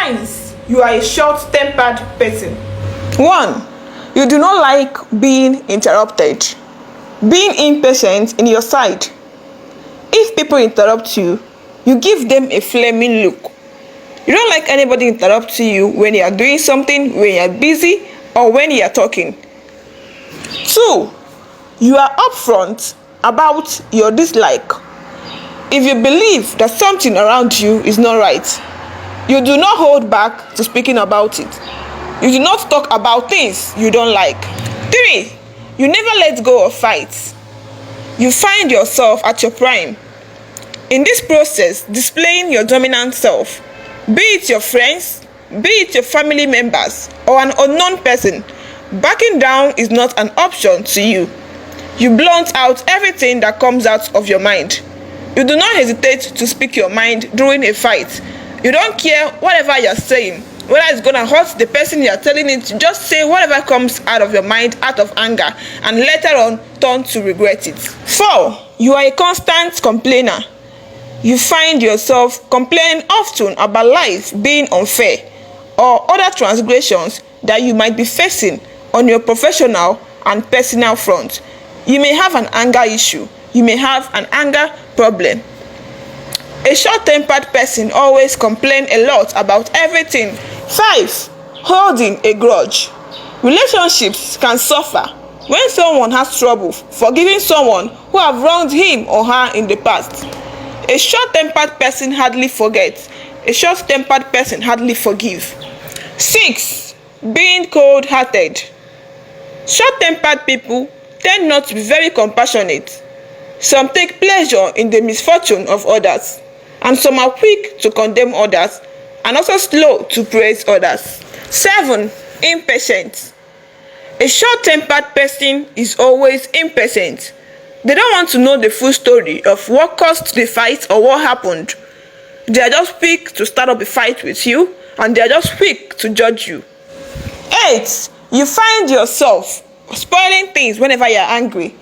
Signs you are a short-tempered person. 1. You do not like being interrupted. Being impatient in your side. If people interrupt you, you give them a flaming look. You don't like anybody interrupting you when you are doing something, when you are busy, or when you are talking. 2. You are upfront about your dislike. If you believe that something around you is not right, you do not hold back to speaking about it. You do not talk about things you don't like. 3. You never let go of fights. You find yourself at your prime. In this process, displaying your dominant self, be it your friends, be it your family members, or an unknown person, backing down is not an option to you. You blunt out everything that comes out of your mind. You do not hesitate to speak your mind during a fight. You don't care whatever you're saying, whether it's going to hurt the person you're telling it, just say whatever comes out of your mind out of anger, and later on turn to regret it. 4. You are a constant complainer. You find yourself complaining often about life being unfair or other transgressions that you might be facing on your professional and personal front. You may have an anger issue. You may have an anger problem. A short-tempered person always complains a lot about everything. 5. Holding a grudge. Relationships can suffer when someone has trouble forgiving someone who have wronged him or her in the past. A short-tempered person hardly forgets. A short-tempered person hardly forgives. 6. Being cold-hearted. Short-tempered people tend not to be very compassionate. Some take pleasure in the misfortune of others, and some are quick to condemn others and also slow to praise others. 7. Impatient. A short-tempered person is always impatient. They don't want to know the full story of what caused the fight or what happened. They are just quick to start up a fight with you, and they are just quick to judge you. 8. You find yourself spoiling things whenever you are angry.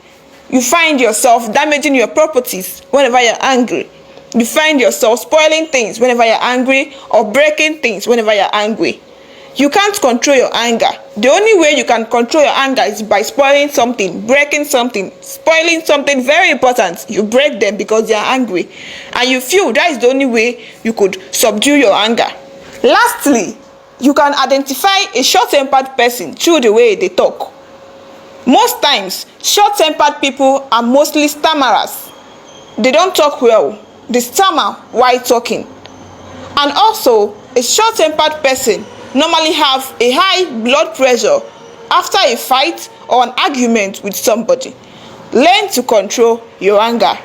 You find yourself damaging your properties whenever you are angry. You find yourself spoiling things whenever you are angry, or breaking things whenever you are angry. You can't control your anger. The only way you can control your anger is by spoiling something, breaking something, spoiling something very important. You break them because you are angry, and you feel that is the only way you could subdue your anger. Lastly, you can identify a short-tempered person through the way they talk. Most times, short-tempered people are mostly stammerers. They don't talk well. They stammer while talking. And also, a short-tempered person normally have a high blood pressure after a fight or an argument with somebody. Learn to control your anger.